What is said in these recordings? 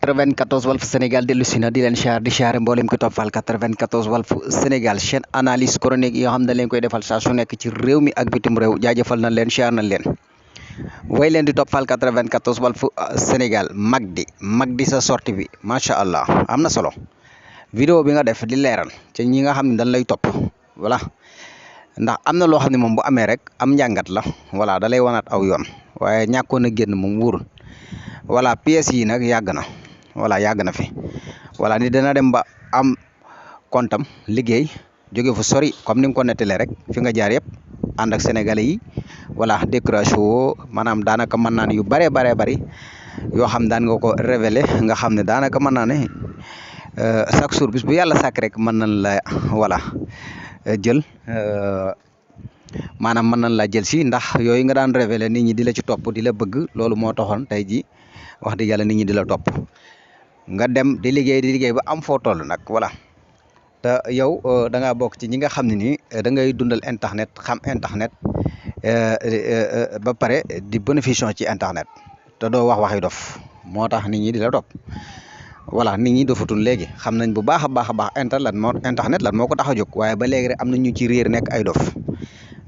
94 Walf Sénégal dellu si na di leen siyaar di siyaare mboolem ko toppal 94 Walf Sénégal chaîne analyse chronique yoo xam ne leen koy defal saa su nekk ci réew mi ak bitim réew jaajëfal nañ leen siyaar nañ leen way leen di toppal 94 Walf Sénégal Magdi sa sortie bi macha allah am na solo vidéo bi nga def di leeral ci ñi nga xam ne dañ lay topp voilà ndax am na loo xam ne moom bu amee rek am njàngat la voilà da lay wanaat aw yoon waaye ñàkkoon a génn moom wóorul voilà pièces yi nag yàgg na voilà yàgg na fi voilà ni dana dem ba am kontam liggéey jóge fu sori comme ni nga ko nettalee rek fi nga jaar yëpp ànd ak sénégalais yi voilà décoration woo maanaam daanaka mën naa ne yu bëree bari yoo xam daan nga ko révélé nga xam ne daanaka mën naa ne chaque jour bis bu yàlla sàkk rek mën nañ la voilà jël maanaam mën nañ laa jël si ndax yooyu nga daan révélé nit ñi di la ci topp di la bëgg loolu moo taxoon tey ji wax dëgg yàlla nit ñi di la topp nga dem di liggéey ba am foo toll nag voilà te yow da ngaa bokk ci ñi nga xam ne nii da ngay dundal internet xam internet ba pare di bénéfice ci internet te doo wax waxi dof moo tax nit ñi di la topp voilà nit ñi dofatul léegi xam nañ bu baax a baax internet lan moo ko tax a jóg waaye ba léegi rek am na ñu ci réer nekk ay dof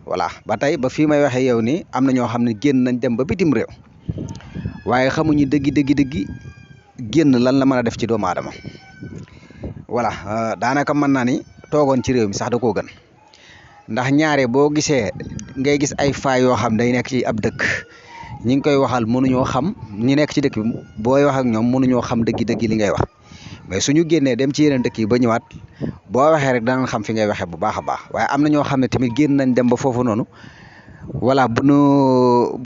voilà ba tey ba fii may waxee yow nii am na ñoo xam ne génn nañ dem ba bitim réew waaye xamuñu dëggi génn lan la mën a def ci doomu aadama voilà daanaka mën naa ni toogoon ci réew mi sax da koo gën ndax ñaare boo gisee ngay gis ay faay yoo xam day nekk ci ab dëkk ñi ngi koy waxal mënuñoo xam ñi nekk ci dëkk bi booy wax ak ñoom mënuñoo xam dëggi li ngay wax mais suñu génnee dem ci yeneen dëkk yi ba ñëwaat boo waxee rek danañ xam fi ngay waxee bu baax a baax waaye am na ñoo xam ne tamit génn nañ dem ba foofu noonu voilà bu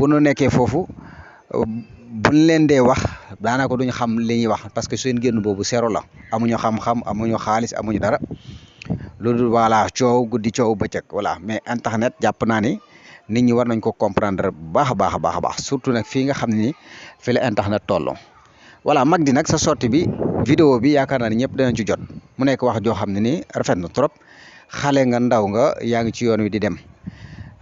nu nekkee foofu buñ leen dee wax daanaka duñ xam li ñuy wax parce que seen génn boobu zéro la amuñu xam-xam amuñu xaalis amuñu dara loolu voilà coow guddi coow bëccëg voilà mais internet jàpp naa ni nit ñi war nañ ko comprendre bu baax a baax surtout nag fii nga xam ne ni fi la internet tolloo voilà Magdi nag sa sortie bi vidéo bi yaakaar naa ni ñëpp danañ ci jot mu nekk wax joo xam ne ni rafet na trop xale nga ndaw nga yaa ngi ci yoon wi di dem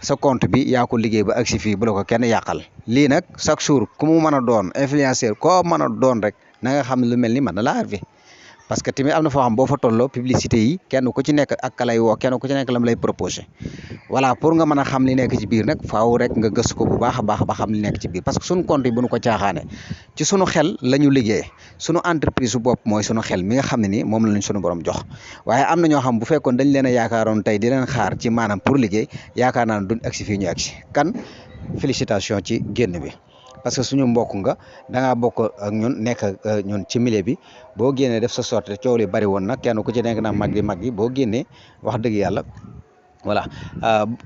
sa compte bi yaa ko liggéey ba agsi fii bu la ko kenn yàqal lii nag chaque jour ku mu mën a doon influenceur koo mën a doon rek na nga xam ne lu mel ni mën na laa arrivé parce que tamit am na foo xam boo fa tolloo publicité yi kenn ku ci nekk ak ka lay woo kenn ku ci nekk lam lay proposé voilà pour nga mën a xam li nekk ci biir nag faaw rek nga gëstu ko bu baax a baax ba xam li nekk ci biir parce que suñu compte yi bu ñu ko caaxaane ci sunu xel la ñu liggéey sunu entreprise su bopp mooy sunu xel mi nga xam ne ni moom la ñu sunu borom jox waaye am na ñoo xam bu fekkoon dañ leen a yaakaaroon tey di leen xaar ci maanaam pour liggéey yaakaar naa ne duñ agsi fii ñu agsi kan félicitation ci génn bi parce que suñu mbokk nga da ngaa bokk ak ñun nekk ak ñun ci milieu bi boo génnee def sa sortie coow li bari woon nag kenn ku ci nekk naa Magdi boo génnee wax dëgg yàlla voilà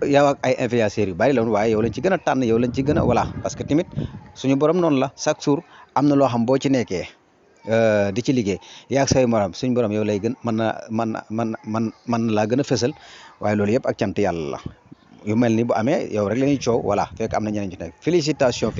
yow ak ay influenceurs yu bari la woon waaye yow lañ ci gën a tànn yow lañ ci gën a voilà parce que tamit suñu borom noonu la chaque jour am na loo xam boo ci nekkee di ci liggéey yaa ak say morom suñu borom yow lay gën mën na laa gën a fësal waaye loolu yëpp ak cant yàlla la yu mel ni bu amee yow rek la ñuy coow voilà fekk am na ñeneen ci nekk félicitation